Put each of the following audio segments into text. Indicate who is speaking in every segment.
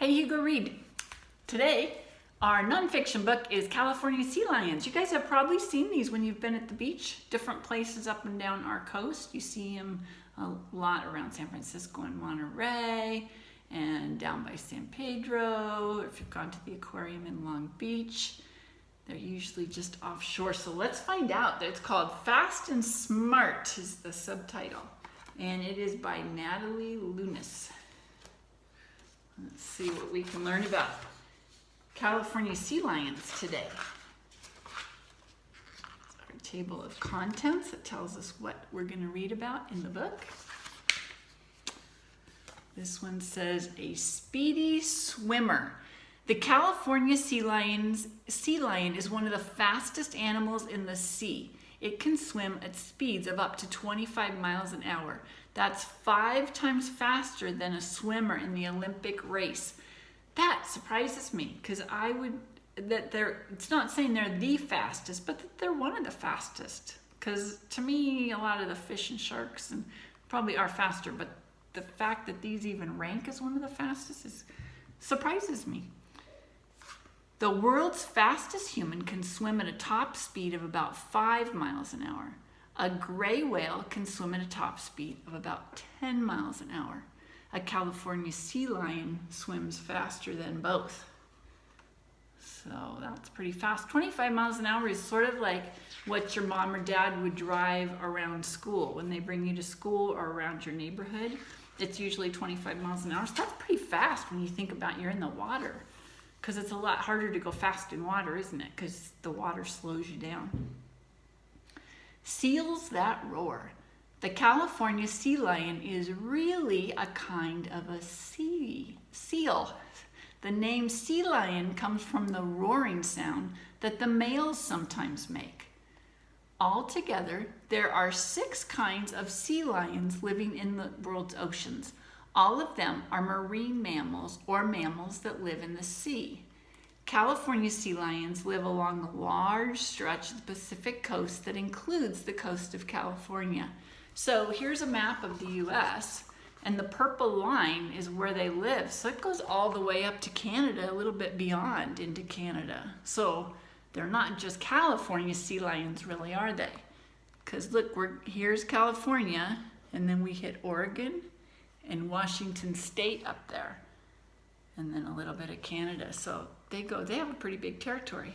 Speaker 1: Hey, Hugo Reed. Today, our nonfiction book is California Sea Lions. You guys have probably seen these when you've been at the beach, different places up and down our coast. You see them a lot around San Francisco and Monterey and down by San Pedro. If you've gone to the aquarium in Long Beach, they're usually just offshore. So let's find out. It's called Fast and Smart is the subtitle, and it is by Natalie Lunis. Let's see what we can learn about California sea lions today. Our table of contents that tells us what we're going to read about in the book. This one says, a speedy swimmer. The California sea lion is one of the fastest animals in the sea. It can swim at speeds of up to 25 miles an hour. That's 5 times faster than a swimmer in the Olympic race. That surprises me because it's not saying they're the fastest, but that they're one of the fastest. Because to me, a lot of the fish and sharks and probably are faster, but the fact that these even rank as one of the fastest surprises me. The world's fastest human can swim at a top speed of about 5 miles an hour. A gray whale can swim at a top speed of about 10 miles an hour. A California sea lion swims faster than both. So that's pretty fast. 25 miles an hour is sort of like what your mom or dad would drive around school. When they bring you to school or around your neighborhood, it's usually 25 miles an hour. So that's pretty fast when you think about you're in the water. Because it's a lot harder to go fast in water, isn't it? Because the water slows you down. Seals that roar. The California sea lion is really a kind of a seal. The name sea lion comes from the roaring sound that the males sometimes make. Altogether, there are 6 kinds of sea lions living in the world's oceans. All of them are marine mammals or mammals that live in the sea. California sea lions live along a large stretch of the Pacific coast that includes the coast of California. So here's a map of the US, and the purple line is where they live. So it goes all the way up to Canada, a little bit beyond into Canada. So they're not just California sea lions, really, are they? Because look, here's California, and then we hit Oregon and Washington State up there, and then a little bit of Canada. So they have a pretty big territory.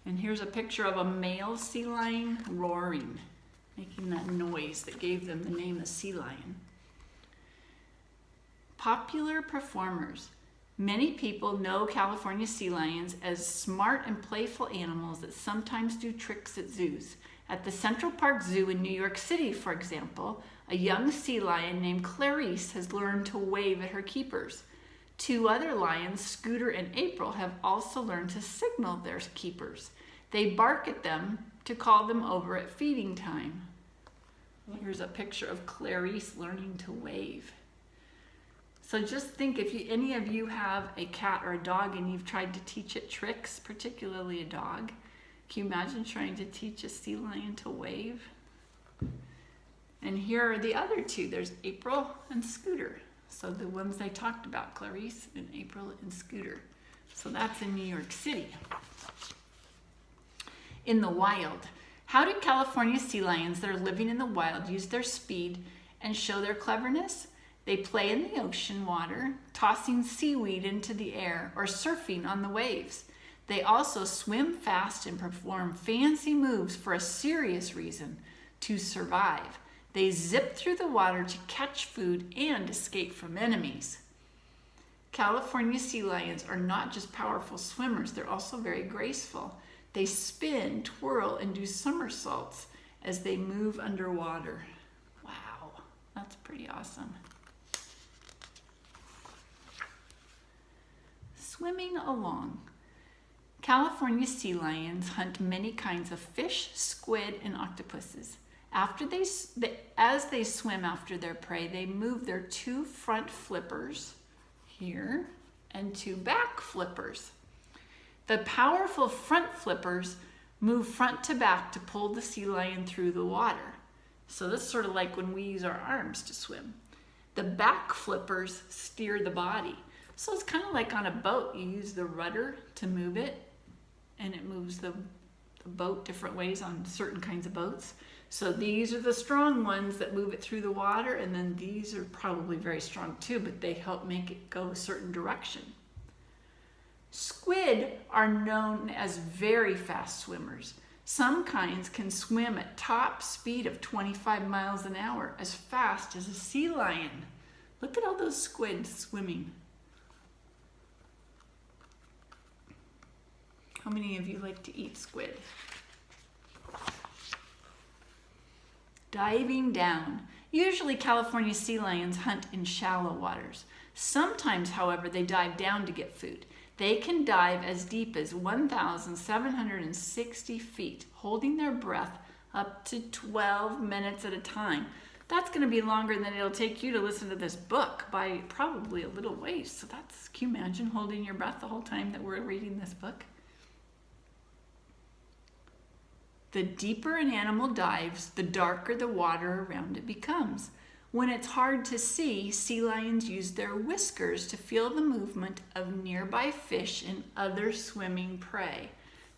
Speaker 1: And here's a picture of a male sea lion roaring, making that noise that gave them the name of sea lion. Popular performers. Many people know California sea lions as smart and playful animals that sometimes do tricks at zoos. At the Central Park Zoo in New York City, for example, a young sea lion named Clarice has learned to wave at her keepers. 2 other lions, Scooter and April, have also learned to signal their keepers. They bark at them to call them over at feeding time. Here's a picture of Clarice learning to wave. So just think, if any of you have a cat or a dog and you've tried to teach it tricks, particularly a dog, can you imagine trying to teach a sea lion to wave? And here are the other 2. There's April and Scooter. So the ones they talked about, Clarice and April and Scooter. So that's in New York City. In the wild. How do California sea lions that are living in the wild use their speed and show their cleverness? They play in the ocean water, tossing seaweed into the air or surfing on the waves. They also swim fast and perform fancy moves for a serious reason, to survive. They zip through the water to catch food and escape from enemies. California sea lions are not just powerful swimmers, they're also very graceful. They spin, twirl, and do somersaults as they move underwater. Wow, that's pretty awesome. Swimming along. California sea lions hunt many kinds of fish, squid, and octopuses. As they swim after their prey, they move their 2 front flippers here and 2 back flippers. The powerful front flippers move front to back to pull the sea lion through the water. So this is sort of like when we use our arms to swim. The back flippers steer the body. So it's kind of like on a boat. You use the rudder to move it, and it moves the boat different ways on certain kinds of boats. So these are the strong ones that move it through the water, and then these are probably very strong too, but they help make it go a certain direction. Squid are known as very fast swimmers. Some kinds can swim at top speed of 25 miles an hour, as fast as a sea lion. Look at all those squid swimming. How many of you like to eat squid? Diving down. Usually California sea lions hunt in shallow waters. Sometimes, however, they dive down to get food. They can dive as deep as 1,760 feet, holding their breath up to 12 minutes at a time. That's going to be longer than it'll take you to listen to this book by probably a little ways. So can you imagine holding your breath the whole time that we're reading this book? The deeper an animal dives, the darker the water around it becomes. When it's hard to see, sea lions use their whiskers to feel the movement of nearby fish and other swimming prey.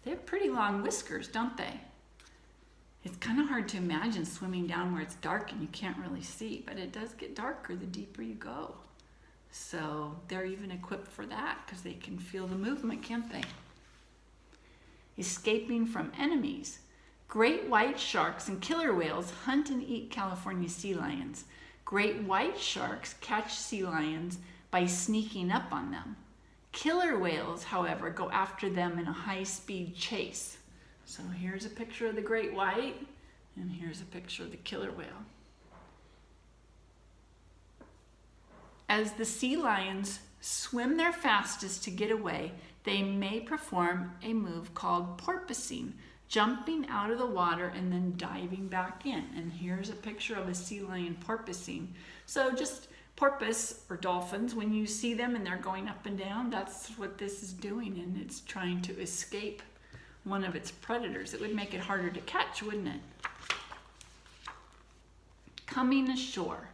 Speaker 1: They have pretty long whiskers, don't they? It's kind of hard to imagine swimming down where it's dark and you can't really see, but it does get darker the deeper you go. So they're even equipped for that because they can feel the movement, can't they? Escaping from enemies. Great white sharks and killer whales hunt and eat California sea lions. Great white sharks catch sea lions by sneaking up on them. Killer whales, however, go after them in a high-speed chase. So here's a picture of the great white, and here's a picture of the killer whale. As the sea lions swim their fastest to get away, they may perform a move called porpoising, jumping out of the water and then diving back in. And here's a picture of a sea lion porpoising. So just porpoise or dolphins, when you see them and they're going up and down, that's what this is doing, and it's trying to escape one of its predators. It would make it harder to catch, wouldn't it? Coming ashore.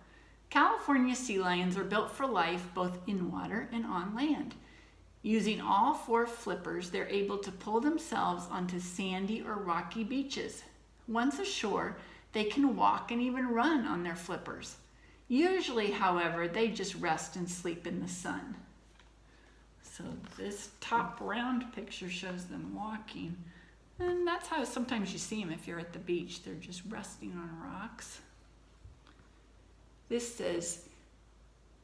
Speaker 1: California sea lions are built for life both in water and on land. Using all 4 flippers, they're able to pull themselves onto sandy or rocky beaches. Once ashore, they can walk and even run on their flippers. Usually, however, they just rest and sleep in the sun. So this top round picture shows them walking. And that's how sometimes you see them if you're at the beach. They're just resting on rocks. This says,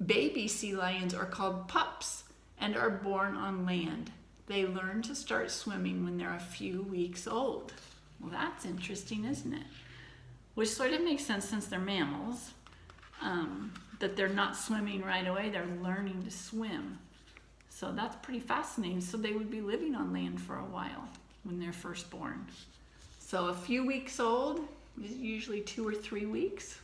Speaker 1: baby sea lions are called pups and are born on land. They learn to start swimming when they're a few weeks old. Well, that's interesting, isn't it? Which sort of makes sense since they're mammals, that they're not swimming right away, they're learning to swim. So that's pretty fascinating. So they would be living on land for a while when they're first born. So a few weeks old is usually 2 or 3 weeks.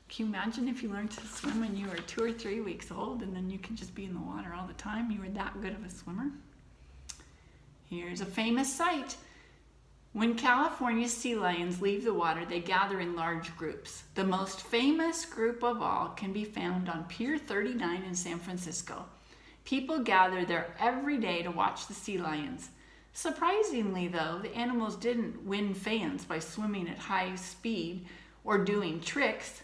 Speaker 1: Can you imagine if you learned to swim when you were 2 or 3 weeks old and then you can just be in the water all the time? You were that good of a swimmer? Here's a famous sight. When California sea lions leave the water, they gather in large groups. The most famous group of all can be found on Pier 39 in San Francisco. People gather there every day to watch the sea lions. Surprisingly, though, the animals didn't win fans by swimming at high speed or doing tricks.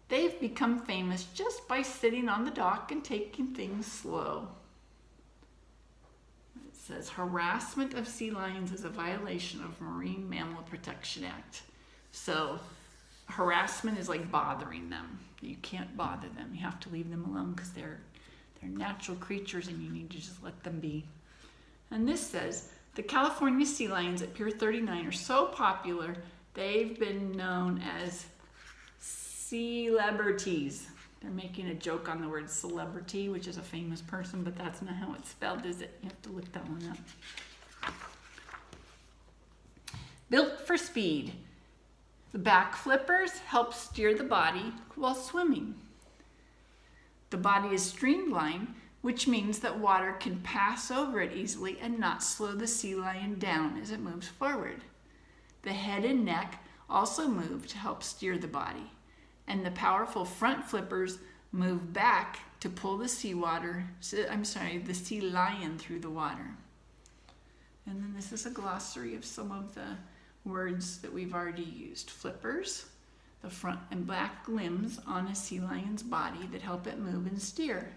Speaker 1: They've become famous just by sitting on the dock and taking things slow. It says harassment of sea lions is a violation of Marine Mammal Protection Act. So harassment is like bothering them. You can't bother them. You have to leave them alone because they're natural creatures and you need to just let them be. And this says the California sea lions at Pier 39 are so popular they've been known as celebrities. They're making a joke on the word celebrity, which is a famous person, but that's not how it's spelled, is it? You have to look that one up. Built for speed. The back flippers help steer the body while swimming. The body is streamlined, which means that water can pass over it easily and not slow the sea lion down as it moves forward. The head and neck also move to help steer the body. And the powerful front flippers move back to pull the sea lion through the water. And then this is a glossary of some of the words that we've already used. Flippers, the front and back limbs on a sea lion's body that help it move and steer.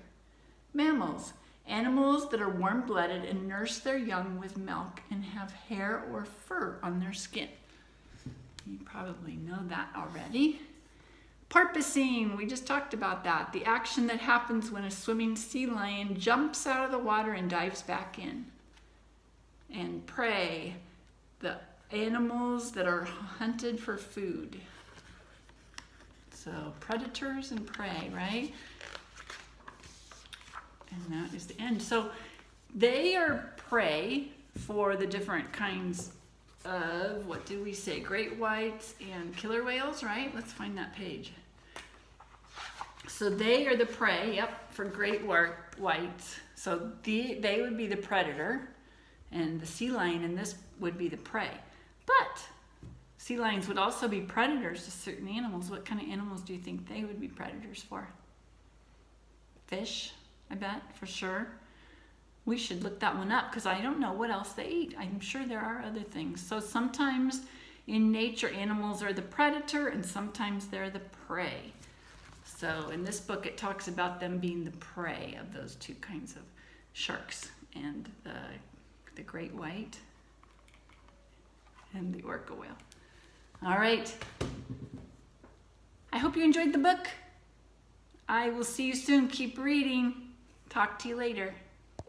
Speaker 1: Mammals, animals that are warm-blooded and nurse their young with milk and have hair or fur on their skin. You probably know that already. Porpoising, we just talked about that. The action that happens when a swimming sea lion jumps out of the water and dives back in. And prey, the animals that are hunted for food. So predators and prey, right? And that is the end. So they are prey for the different kinds of, what did we say, great whites and killer whales, right? Let's find that page. So they are the prey, yep, for great whites. So they would be the predator, and the sea lion in this would be the prey. But sea lions would also be predators to certain animals. What kind of animals do you think they would be predators for? Fish, I bet, for sure. We should look that one up because I don't know what else they eat. I'm sure there are other things. So sometimes in nature, animals are the predator and sometimes they're the prey. So in this book, it talks about them being the prey of those two kinds of sharks and the great white and the orca whale. All right. I hope you enjoyed the book. I will see you soon. Keep reading. Talk to you later.